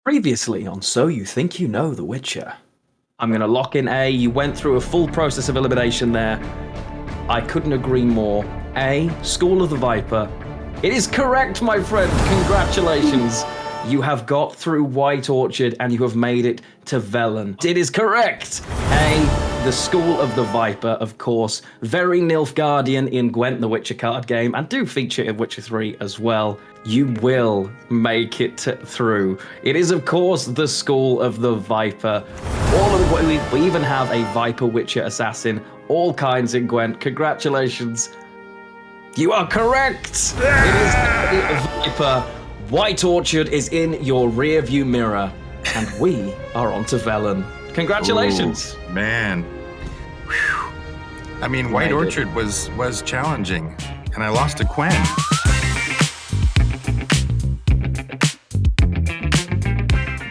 Previously on So You Think You Know The Witcher. I'm going to lock in A. You went through a full process of elimination there. I couldn't agree more. A. School of the Viper. It is correct, my friend. Congratulations. You have got through White Orchard and you have made it to Velen. It is correct. A. The School of the Viper, of course. Very Nilfgaardian in Gwent the Witcher card game, and do feature in Witcher 3 as well. You will make it through. It is, of course, the School of the Viper. We even have a Viper Witcher assassin, all kinds in Gwent. Congratulations. You are correct. It is a Viper. White Orchard is in your rear view mirror, and we are on to Velen. Congratulations. Ooh, man. Whew. I mean, White Orchard was challenging, and I lost to Quen.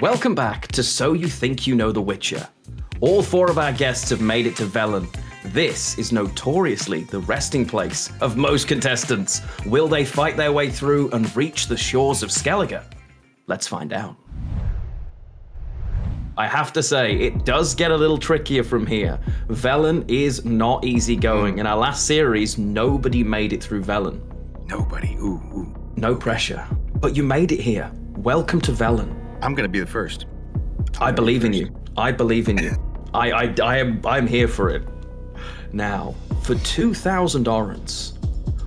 Welcome back to So You Think You Know The Witcher. All four of our guests have made it to Velen. This is notoriously the resting place of most contestants. Will they fight their way through and reach the shores of Skellige? Let's find out. I have to say, it does get a little trickier from here. Velen is not easy going. In our last series, nobody made it through Velen. Nobody. Ooh. No pressure. But you made it here. Welcome to Velen. I'm gonna be the first. I believe in you. I believe in you. I'm here for it. Now, for 2,000 Orens,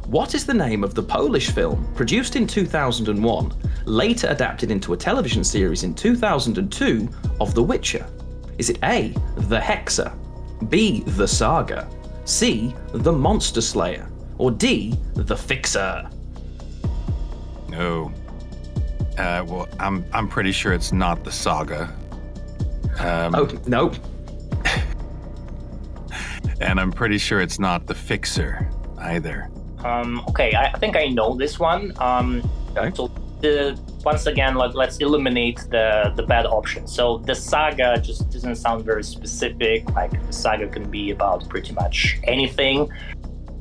what is the name of the Polish film produced in 2001, later adapted into a television series in 2002 of The Witcher? Is it A, The Hexer, B, The Saga, C, The Monster Slayer, or D, The Fixer? No. Well, I'm pretty sure it's not The Saga. Oh, no. And I'm pretty sure it's not The Fixer either. Okay, I think I know this one. Okay. So once again, let's eliminate the bad option. So the saga just doesn't sound very specific. Like the saga can be about pretty much anything.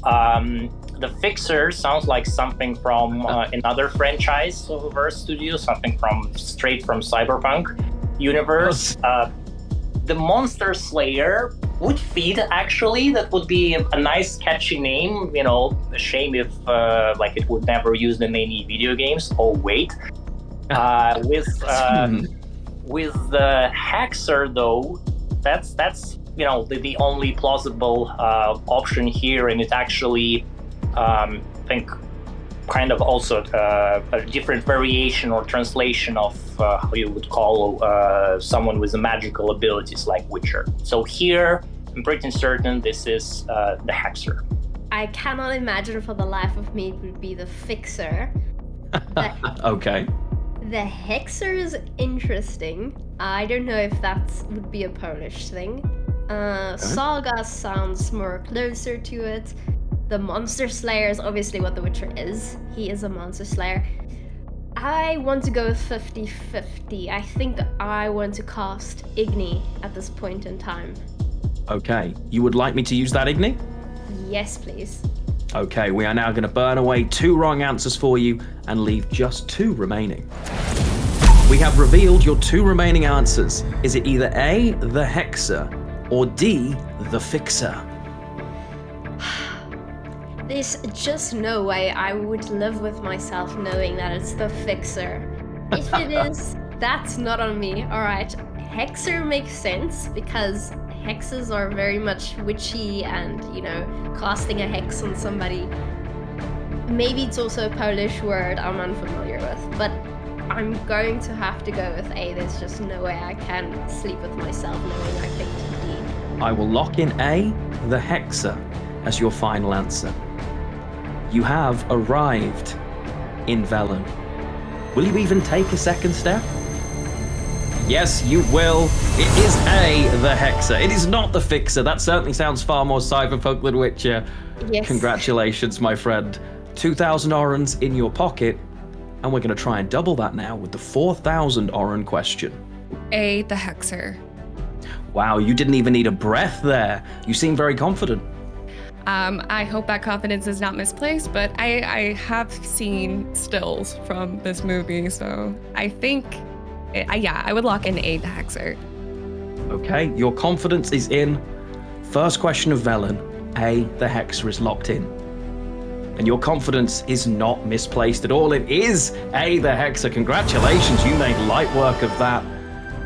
The Fixer sounds like something from another franchise of our studio, something straight from Cyberpunk universe. The Monster Slayer would fit, actually. That would be a nice, catchy name. You know, a shame if it would never used in any video games. Oh wait, with the Hexer though, that's the only plausible option here, and it actually I think kind of also a different variation or translation of how you would call someone with magical abilities like Witcher. So here, I'm pretty certain this is the Hexer. I cannot imagine for the life of me it would be the Fixer. Okay. The Hexer is interesting. I don't know if that would be a Polish thing. Saga sounds more closer to it. The Monster Slayer is obviously what The Witcher is. He is a Monster Slayer. I want to go with 50-50. I think I want to cast Igni at this point in time. Okay. You would like me to use that, Igni? Yes, please. Okay, we are now going to burn away 2 wrong answers for you and leave just 2 remaining. We have revealed your 2 remaining answers. Is it either A, the Hexer, or D, the Fixer? There's just no way I would live with myself knowing that it's the Fixer. If it is, that's not on me. Alright, Hexer makes sense because hexes are very much witchy and, casting a hex on somebody. Maybe it's also a Polish word I'm unfamiliar with, but I'm going to have to go with A. There's just no way I can sleep with myself knowing I picked D. I will lock in A, the Hexer, as your final answer. You have arrived in Velen. Will you even take a second step? Yes, you will. It is A, the Hexer. It is not the Fixer. That certainly sounds far more cyberpunk than Witcher. Yes. Congratulations, my friend. 2,000 Orens in your pocket, and we're going to try and double that now with the 4,000 Oren question. A, the Hexer. Wow, you didn't even need a breath there. You seem very confident. I hope that confidence is not misplaced, but I have seen stills from this movie, so I think I would lock in A, the Hexer. Okay, your confidence is in. First question of Velen, A, the Hexer is locked in. And your confidence is not misplaced at all. It is A, the Hexer. Congratulations, you made light work of that.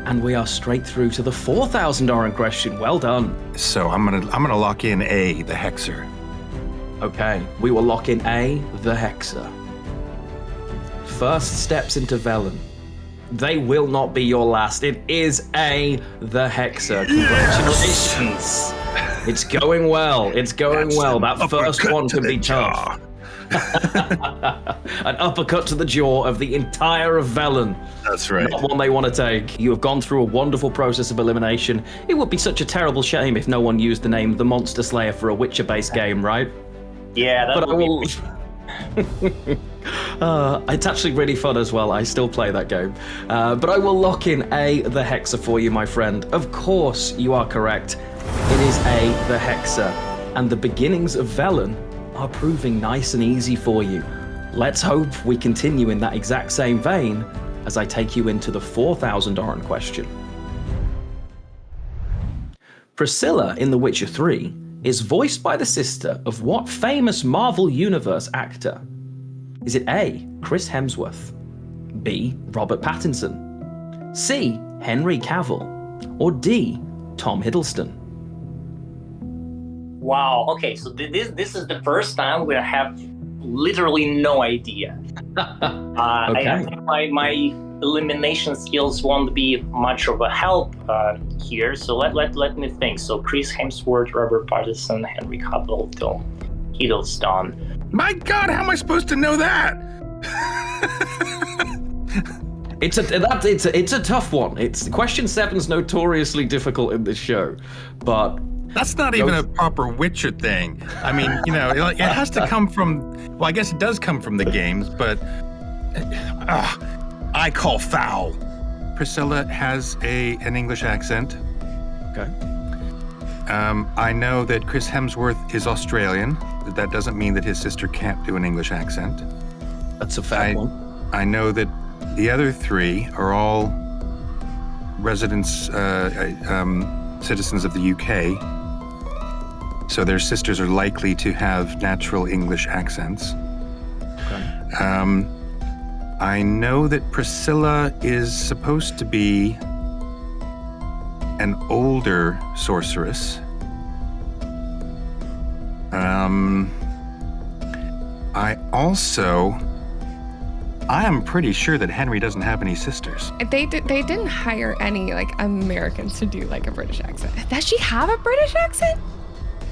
And we are straight through to the 4,000 Oren question. Well done. So I'm gonna lock in A, the Hexer. Okay, we will lock in A, the Hexer. First steps into Velen. They will not be your last. It is A, the Hexer. Congratulations. Yes. It's going well. It's going well. That first one can be tough. An uppercut to the jaw of the entire of Velen. That's right. Not one they want to take. You have gone through a wonderful process of elimination. It would be such a terrible shame if no one used the name The Monster Slayer for a Witcher-based game, right? Yeah, that would be... it's actually really fun as well. I still play that game. But I will lock in A, the Hexer for you, my friend. Of course, you are correct. It is A, the Hexer. And the beginnings of Velen are proving nice and easy for you. Let's hope we continue in that exact same vein as I take you into the 4,000 Oren question. Priscilla in The Witcher 3 is voiced by the sister of what famous Marvel Universe actor? Is it A, Chris Hemsworth, B, Robert Pattinson, C, Henry Cavill, or D, Tom Hiddleston? Wow, okay, so this is the first time we have literally no idea. Okay. I think my elimination skills won't be much of a help here, so let me think. So Chris Hemsworth, Robert Pattinson, Henry Cavill, Tom Hiddleston. My God, how am I supposed to know that? It's a tough one. Question 7's notoriously difficult in this show, but that's not even a proper Witcher thing. I mean, it has to come from. Well, I guess it does come from the games, but I call foul. Priscilla has an English accent. Okay. I know that Chris Hemsworth is Australian. That doesn't mean that his sister can't do an English accent. That's a fact one. I know that the other three are all residents, citizens of the UK. So their sisters are likely to have natural English accents. Okay. I know that Priscilla is supposed to be an older sorceress. I am pretty sure that Henry doesn't have any sisters. They didn't hire any Americans to do a British accent. Does she have a British accent?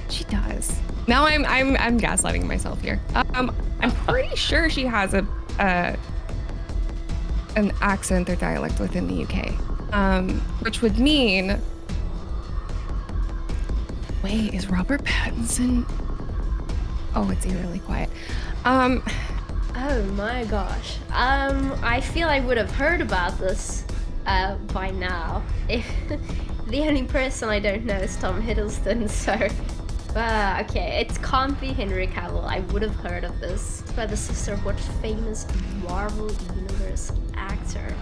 She does. Now I'm gaslighting myself here. I'm pretty sure she has an accent or dialect within the UK, which would mean. Wait, is Robert Pattinson? Oh, it's eerily quiet. Oh my gosh. I feel I would have heard about this by now. If the only person I don't know is Tom Hiddleston, so okay, it can't be Henry Cavill. I would have heard of this. By the sister of what famous Marvel Universe actor?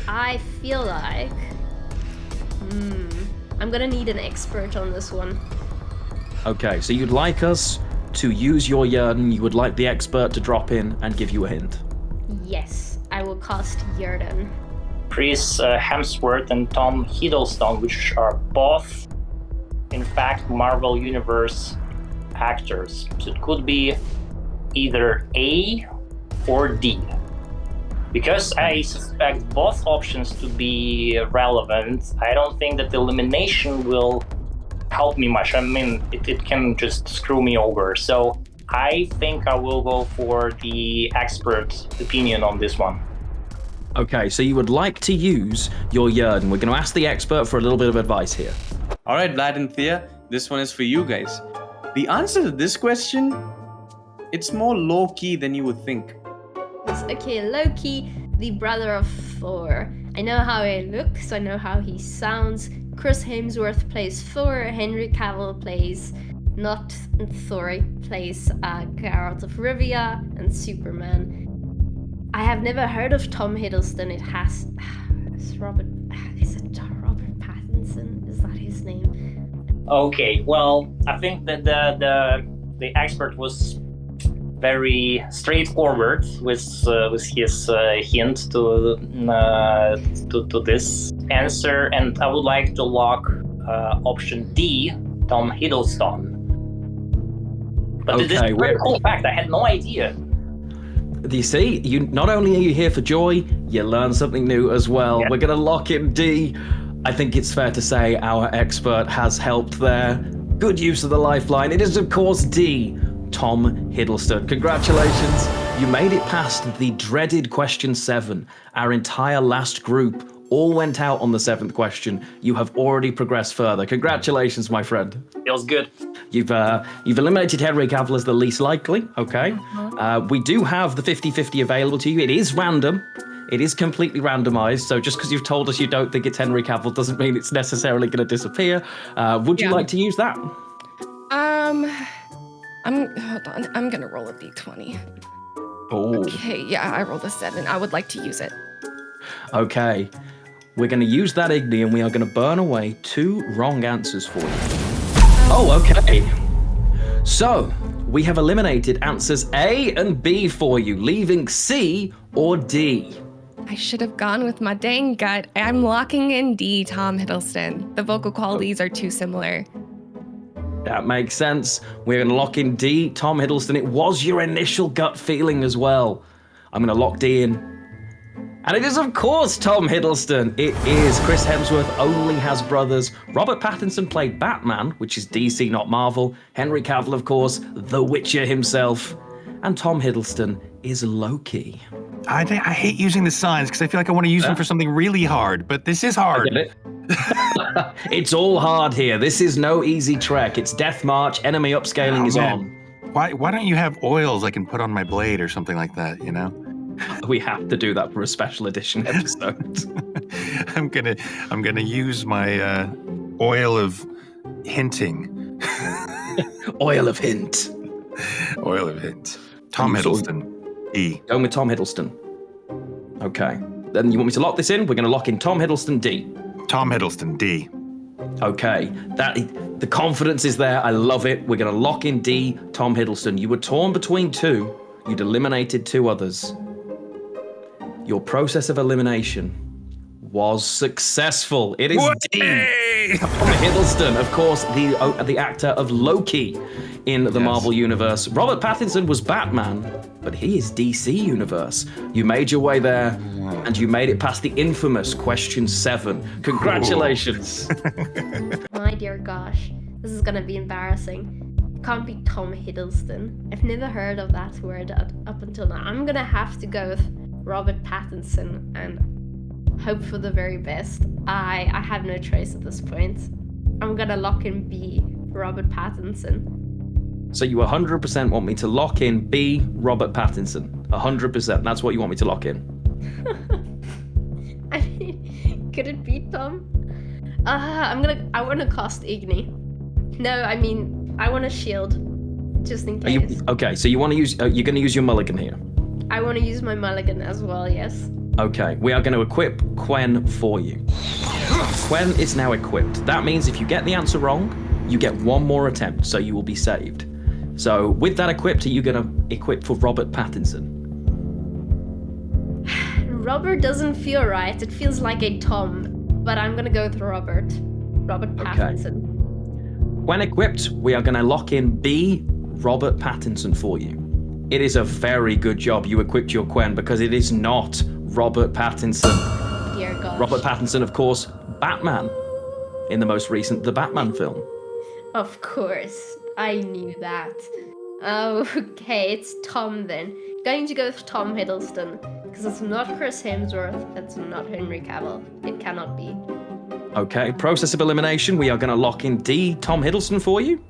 I feel like I'm gonna need an expert on this one. Okay, so you'd like us to use your Yerden, you would like the expert to drop in and give you a hint. Yes, I will cast Yerden. Chris Hemsworth and Tom Hiddleston, which are both, in fact, Marvel Universe actors. So it could be either A or D. Because I suspect both options to be relevant, I don't think that the elimination will help me much. I mean, it can just screw me over. So I think I will go for the expert opinion on this one. Okay, so you would like to use your Yerden. We're going to ask the expert for a little bit of advice here. All right, Vlad and Thea, this one is for you guys. The answer to this question, it's more low-key than you would think. Okay, Loki, the brother of Thor. I know how he looks, I know how he sounds. Chris Hemsworth plays Thor, Henry Cavill plays not Thor, plays Geralt of Rivia and Superman. I have never heard of Tom Hiddleston. It's Robert. Is it Robert Pattinson? Is that his name? Okay, well, I think that the expert was very straightforward with his hint to this answer, and I would like to lock option D, Tom Hiddleston. But this is a very cool fact. I had no idea. You see, you not only are you here for joy, you learn something new as well. Yeah. We're gonna lock in D. I think it's fair to say our expert has helped there. Good use of the lifeline. It is, of course, D, Tom Hiddleston. Congratulations. You made it past the dreaded question 7. Our entire last group all went out on the 7th question. You have already progressed further. Congratulations, my friend. Feels good. You've eliminated Henry Cavill as the least likely, okay? We do have the 50-50 available to you. It is random. It is completely randomized, so just because you've told us you don't think it's Henry Cavill doesn't mean it's necessarily going to disappear. Would you like to use that? Hold on. I'm going to roll a d20. Oh. Okay, yeah, I rolled a 7. I would like to use it. Okay. We're going to use that Igni and we are going to burn away 2 wrong answers for you. Oh, okay. So, we have eliminated answers A and B for you, leaving C or D. I should have gone with my dang gut. I'm locking in D, Tom Hiddleston. The vocal qualities are too similar. That makes sense. We're going to lock in D, Tom Hiddleston. It was your initial gut feeling as well. I'm going to lock D in. And it is, of course, Tom Hiddleston. It is. Chris Hemsworth only has brothers. Robert Pattinson played Batman, which is DC, not Marvel. Henry Cavill, of course, The Witcher himself. And Tom Hiddleston is Loki. I hate using the signs because I feel like I want to use them for something really hard, but this is hard. I get it. It's all hard here. This is no easy trek. It's Death March. Enemy upscaling is on. Why don't you have oils I can put on my blade or something like that, you know? We have to do that for a special edition episode. I'm gonna use my oil of hinting. Oil of hint. Oil of hint. Tom Hiddleston. E. Going with Tom Hiddleston. Okay. Then you want me to lock this in? We're going to lock in Tom Hiddleston D. Tom Hiddleston D. Okay. The confidence is there. I love it. We're going to lock in D, Tom Hiddleston. You were torn between 2. You'd eliminated 2 others. Your process of elimination was successful. It is D. Tom Hiddleston, of course, the actor of Loki in the Marvel Universe. Robert Pattinson was Batman, but he is DC Universe. You made your way there, and you made it past the infamous question 7. Congratulations. My dear gosh, this is gonna be embarrassing. It can't be Tom Hiddleston. I've never heard of that word up until now. I'm gonna have to go with Robert Pattinson and hope for the very best. I have no choice at this point. I'm gonna lock in B, Robert Pattinson. So you 100% want me to lock in B, Robert Pattinson. 100%. That's what you want me to lock in. I mean, could it be Tom? I want to cast Igni. No, I mean, I want a shield, just in case. Okay, so you want to use? You're going to use your mulligan here. I want to use my mulligan as well. Yes. Okay, we are going to equip Quen for you. Quen is now equipped. That means if you get the answer wrong, you get 1 more attempt, so you will be saved. So with that equipped, are you going to equip for Robert Pattinson? Robert doesn't feel right. It feels like a Tom, but I'm going to go with Robert Pattinson. Okay. When equipped, we are going to lock in B, Robert Pattinson for you. It is a very good job you equipped your Quen because it is not Robert Pattinson. Dear gosh. Robert Pattinson, of course, Batman in the most recent The Batman film. Of course, I knew that. Okay, it's Tom then. Going to go with Tom Hiddleston because it's not Chris Hemsworth, it's not Henry Cavill. It cannot be. Okay, process of elimination. We are going to lock in D, Tom Hiddleston for you.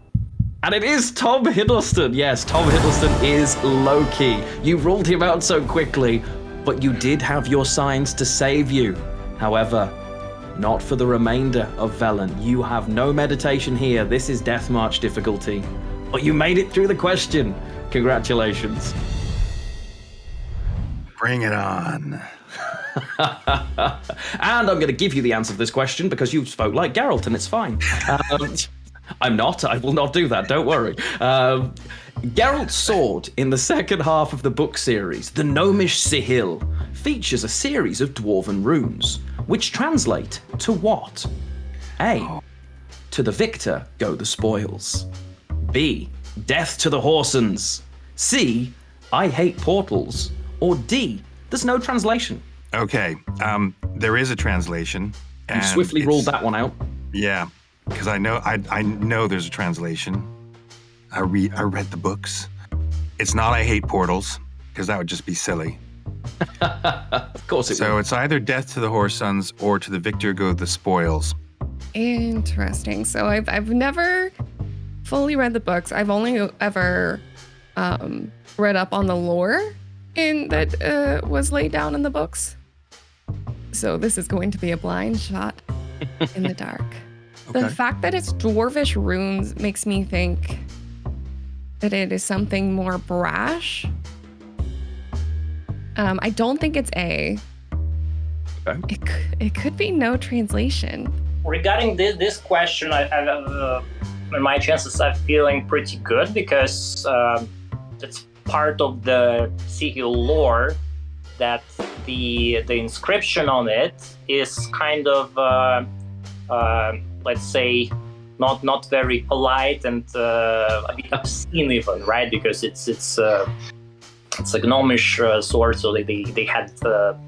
And it is Tom Hiddleston. Yes, Tom Hiddleston is Loki. You ruled him out so quickly, but you did have your signs to save you. However, not for the remainder of Velen. You have no meditation here. This is Death March difficulty. But you made it through the question. Congratulations. Bring it on. And I'm going to give you the answer to this question because you spoke like Geralt, and it's fine. I'm not. I will not do that. Don't worry. Geralt's sword in the second half of the book series, the Gnomish Sihil, features a series of dwarven runes, which translate to what? A. To the victor go the spoils. B. Death to the Horsens. C. I hate portals. Or D. There's no translation. Okay, there is a translation. You swiftly ruled that one out. Yeah, because I know there's a translation. I read the books. It's not I hate portals, because that would just be silly. Of course it So would. it's either death to the horse sons or to the victor go the spoils. Interesting. So I've never fully read the books. I've only ever read up on the lore that was laid down in the books. So this is going to be a blind shot in the dark. Okay. The fact that it's dwarvish runes makes me think that it is something more brash. I don't think it's A. Okay. It could be no translation. Regarding this question, my chances are feeling pretty good because it's part of the Sihil lore that the inscription on it is kind of let's say not very polite and a bit obscene even, right? Because it's a gnomish sword, so they had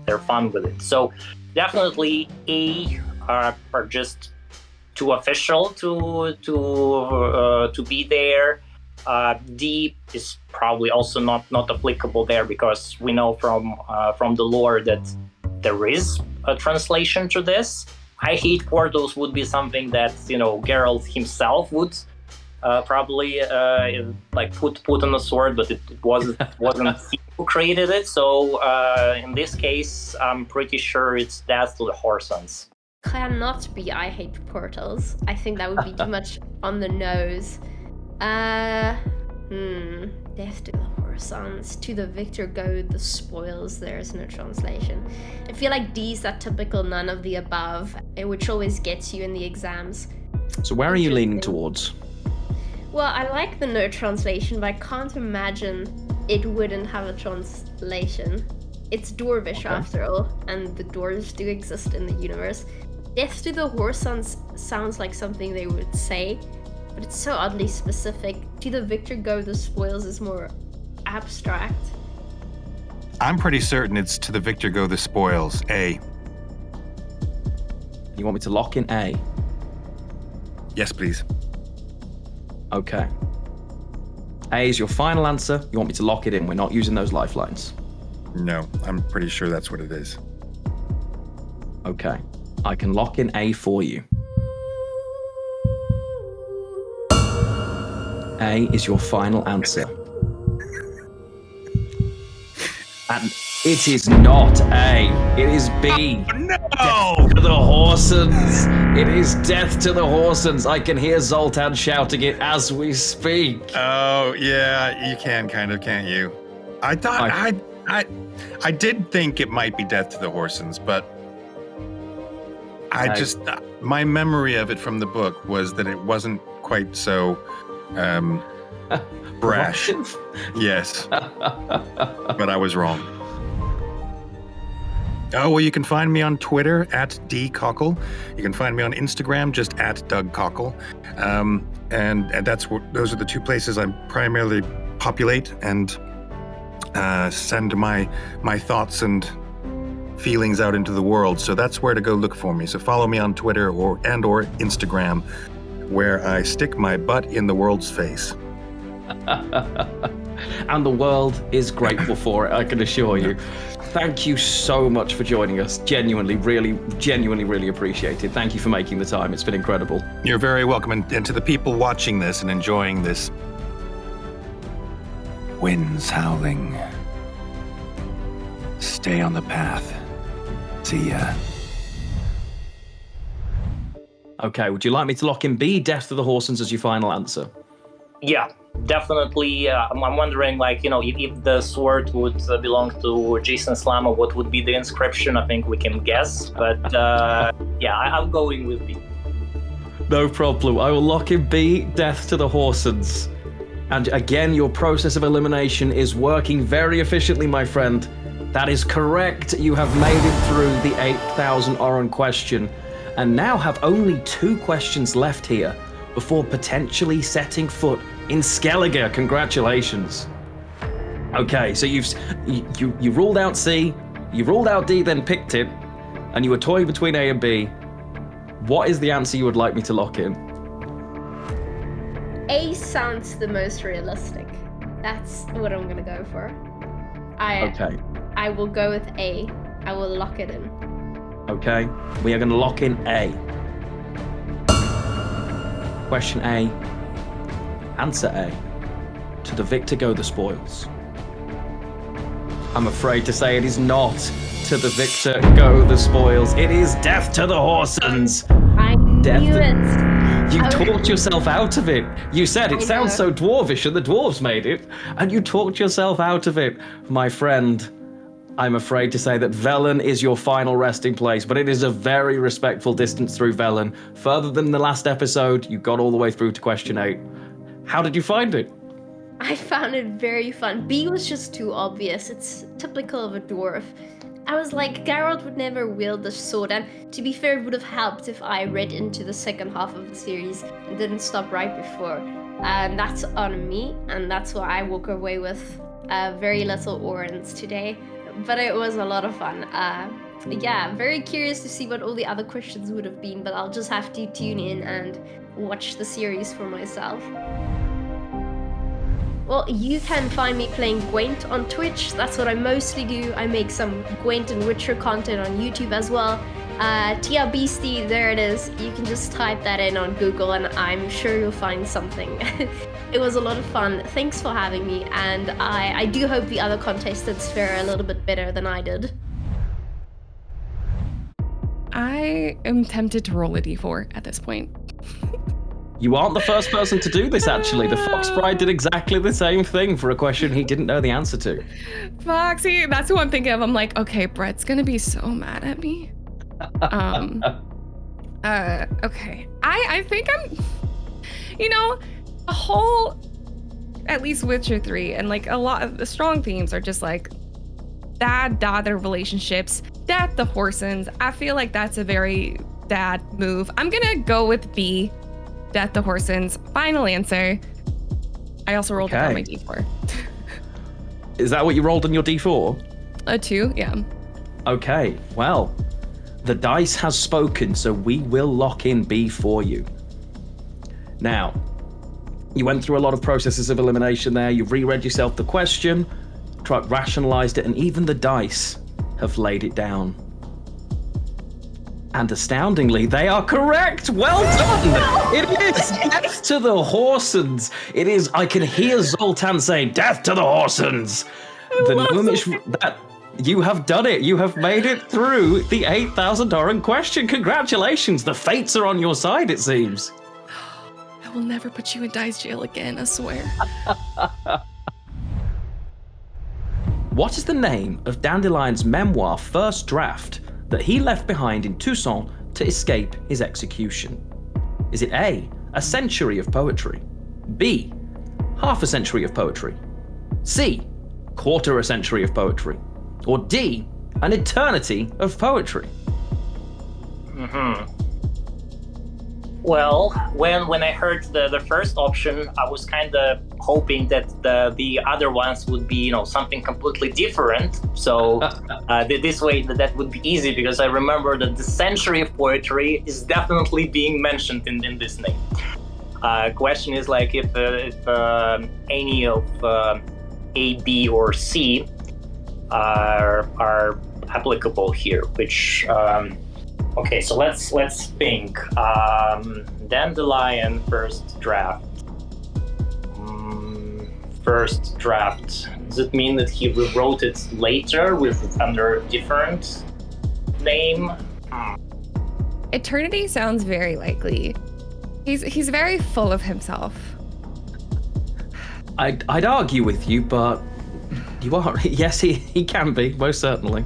their fun with it. So definitely A are just too official to be there. D is probably also not applicable there because we know from the lore that there is a translation to this. I hate portals would be something that Geralt himself would probably like put on a sword, but it wasn't he who created it. So in this case, I'm pretty sure it's death to the Horsens. Cannot be I hate portals. I think that would be too much on the nose. Death to the Horsens. To the victor go the spoils. There's no translation. I feel like D's that typical none of the above, which always gets you in the exams. So where are you leaning Interesting. towards? Well, I like the no translation, but I can't imagine it wouldn't have a translation. It's dwarvish after all, and the dwarves do exist in the universe. Death to the Horsens sounds like something they would say, but it's so oddly specific. To the victor go the spoils is more abstract. I'm pretty certain it's to the victor go the spoils. A. You want me to lock in A? Yes, please. Okay. A is your final answer. You want me to lock it in? We're not using those lifelines. No, I'm pretty sure that's what it is. Okay. I can lock in A for you. A is your final answer. And it is not A. It is B. No! Death to the Horsens. It is death to the Horsens. I can hear Zoltan shouting it as we speak. Oh, yeah, you can kind of, can't you? I thought I did think it might be death to the Horsens, but I just my memory of it from the book was that it wasn't quite so brash. Yes. But I was wrong. Oh, well, you can find me on Twitter at @dcockle. You can find me on Instagram just @DougCockle. And those are the two places I primarily populate and send my thoughts and feelings out into the world. So that's where to go look for me. So follow me on Twitter or Instagram, where I stick my butt in the world's face. And the world is grateful for it, I can assure you. Thank you so much for joining us. Genuinely, really appreciate it. Thank you for making the time. It's been incredible. You're very welcome. And to the people watching this and enjoying this, winds howling. Stay on the path. See ya. Okay, would you like me to lock in B, death to the Horsens, as your final answer? Yeah, definitely, I'm wondering, like, if the sword would belong to Jason Slama, what would be the inscription? I think we can guess, but yeah, I'm going with B. No problem. I will lock in B, death to the Horsens. And again, your process of elimination is working very efficiently, my friend. That is correct. You have made it through the 8,000 Oren question, and now have only 2 questions left here before potentially setting foot in Skellige. Congratulations. Okay, so you ruled out C, you ruled out D, then picked it, and you were toying between A and B. What is the answer you would like me to lock in? A sounds the most realistic. That's what I'm gonna go for. Okay. I will go with A. I will lock it in. Okay, we are going to lock in A. Question A. Answer A. To the victor go the spoils. I'm afraid to say it is not to the victor go the spoils. It is death to the Horsens. I knew it. You talked yourself out of it. You said it sounds so dwarvish and the dwarves made it, and you talked yourself out of it. My friend, I'm afraid to say that Velen is your final resting place, but it is a very respectful distance through Velen. Further than the last episode, you got all the way through to question 8. How did you find it? I found it very fun. B was just too obvious. It's typical of a dwarf. I was like, Geralt would never wield the sword, and to be fair, it would have helped if I read into the second half of the series and didn't stop right before. And that's on me, and that's why I walk away with very little Orens today. But it was a lot of fun. Yeah, very curious to see what all the other questions would have been, but I'll just have to tune in and watch the series for myself. Well, you can find me playing Gwent on Twitch. That's what I mostly do. I make some Gwent and Witcher content on YouTube as well. TheaBeasty, there it is. You can just type that in on Google and I'm sure you'll find something. It was a lot of fun. Thanks for having me, and I do hope the other contestants fare a little bit better than I did. I am tempted to roll a d4 at this point. You aren't the first person to do this, actually. The Fox Bride did exactly the same thing for a question he didn't know the answer to. Foxy, that's who I'm thinking of. I'm like, okay, Brett's gonna be so mad at me. Okay. I think I'm, a whole, at least Witcher 3, and like a lot of the strong themes are just like dad-daughter relationships, death the Horsens. I feel like that's a very dad move. I'm gonna go with B, death the Horsens. Final answer. I also rolled it on my d4. Is that what you rolled on your d4? A 2, yeah. Okay, well, the dice has spoken, so we will lock in B for you. Now, you went through a lot of processes of elimination there. You've reread yourself the question, rationalized it, and even the dice have laid it down. And astoundingly, they are correct. Well done. It is death to the Horsens. It is. I can hear Zoltan saying, "Death to the Horsens." That you have done it. You have made it through the 8,000 Oren question. Congratulations. The fates are on your side, it seems. I will never put you in dice jail again, I swear. What is the name of Dandelion's memoir first draft that he left behind in Tucson to escape his execution? Is it A, a century of poetry, B, half a century of poetry, C, quarter a century of poetry, or D, an eternity of poetry? Well, when I heard the first option, I was kind of hoping that the other ones would be, something completely different. So this way that would be easy, because I remember that the century of poetry is definitely being mentioned in this name. Question is like if any of A, B, or C are applicable here, which. Okay, so let's think. Dandelion first draft. First draft. Does it mean that he rewrote it later under a different name? Eternity sounds very likely. He's very full of himself. I'd argue with you, but you are. Yes, he can be, most certainly.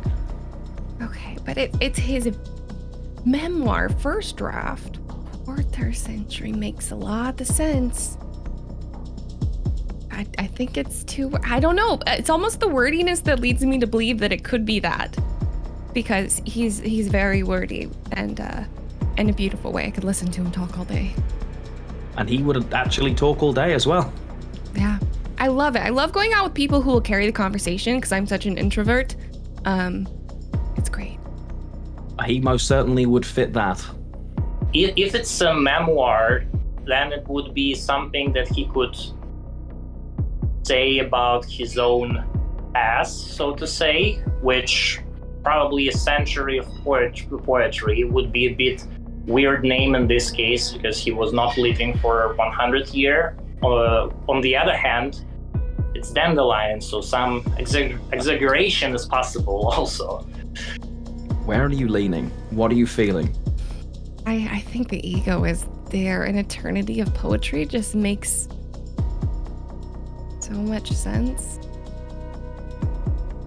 Okay, but it's his memoir, first draft. Quarter century makes a lot of sense. I think it's too. I don't know. It's almost the wordiness that leads me to believe that it could be that, because he's very wordy and in a beautiful way. I could listen to him talk all day. And he would actually talk all day as well. Yeah, I love it. I love going out with people who will carry the conversation because I'm such an introvert. It's great. He most certainly would fit that. If it's a memoir, then it would be something that he could say about his own past, so to say, which probably a century of poetry would be a bit weird name in this case because he was not living for 100 years. On the other hand, it's Dandelion, so some exaggeration is possible also. Where are you leaning? What are you feeling? I think the ego is there. An eternity of poetry just makes so much sense.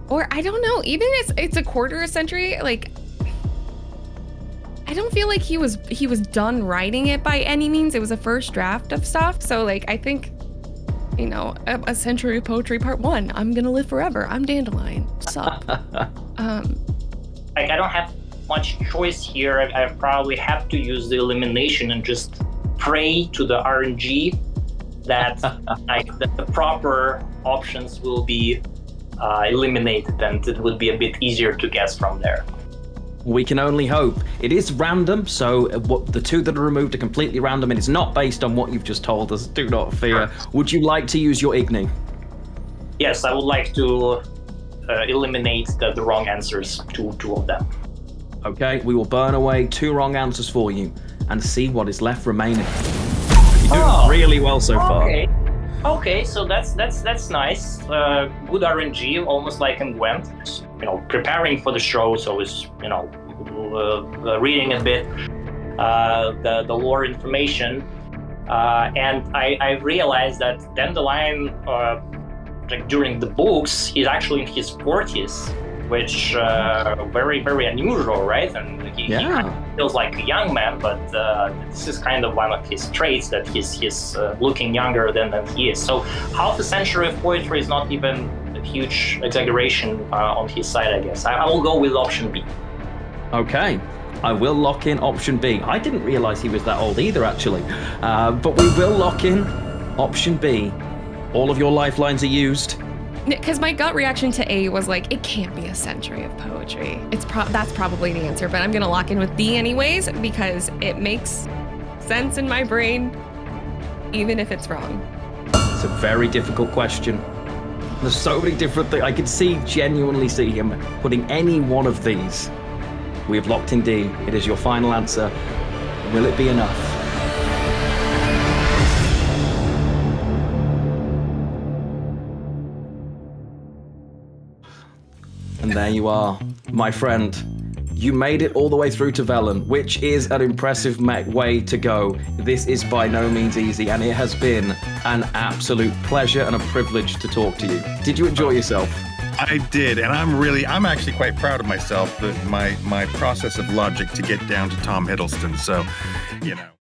Or I don't know, even if it's a quarter of a century, like I don't feel like he was done writing it by any means. It was a first draft of stuff. So like I think, you know, a century of poetry part 1. I'm gonna live forever. I'm Dandelion. Sup? Like I don't have much choice here. I probably have to use the elimination and just pray to the RNG that like the proper options will be eliminated, and it would be a bit easier to guess from there. We can only hope. It is random, so what the two that are removed are completely random, and it's not based on what you've just told us. Do not fear. Would you like to use your Igni? Yes, I would like to eliminate the wrong answers, two of them. Okay, we will burn away 2 wrong answers for you and see what is left remaining. You're doing really well so far. Okay, so that's nice. Good RNG, almost like in Gwent. You know, preparing for the show, so it's reading a bit the lore information, and I realized that Dandelion, like during the books, he's actually in his 40s, which very very unusual, right? And he kind of feels like a young man, but this is kind of one of his traits that he's looking younger than he is. So half a century of poetry is not even a huge exaggeration on his side, I guess. I will go with option B. Okay, I will lock in option B. I didn't realize he was that old either, actually. But we will lock in option B. All of your lifelines are used. Because my gut reaction to A was like, it can't be a century of poetry. That's probably the answer, but I'm gonna lock in with D anyways because it makes sense in my brain, even if it's wrong. It's a very difficult question. There's so many different things. I could genuinely see him putting any one of these. We have locked in D. It is your final answer. Will it be enough? And there you are, my friend. You made it all the way through to Velen, which is an impressive way to go. This is by no means easy, and it has been an absolute pleasure and a privilege to talk to you. Did you enjoy yourself? I did, and I'm actually quite proud of myself, that my process of logic to get down to Tom Hiddleston. So, you know.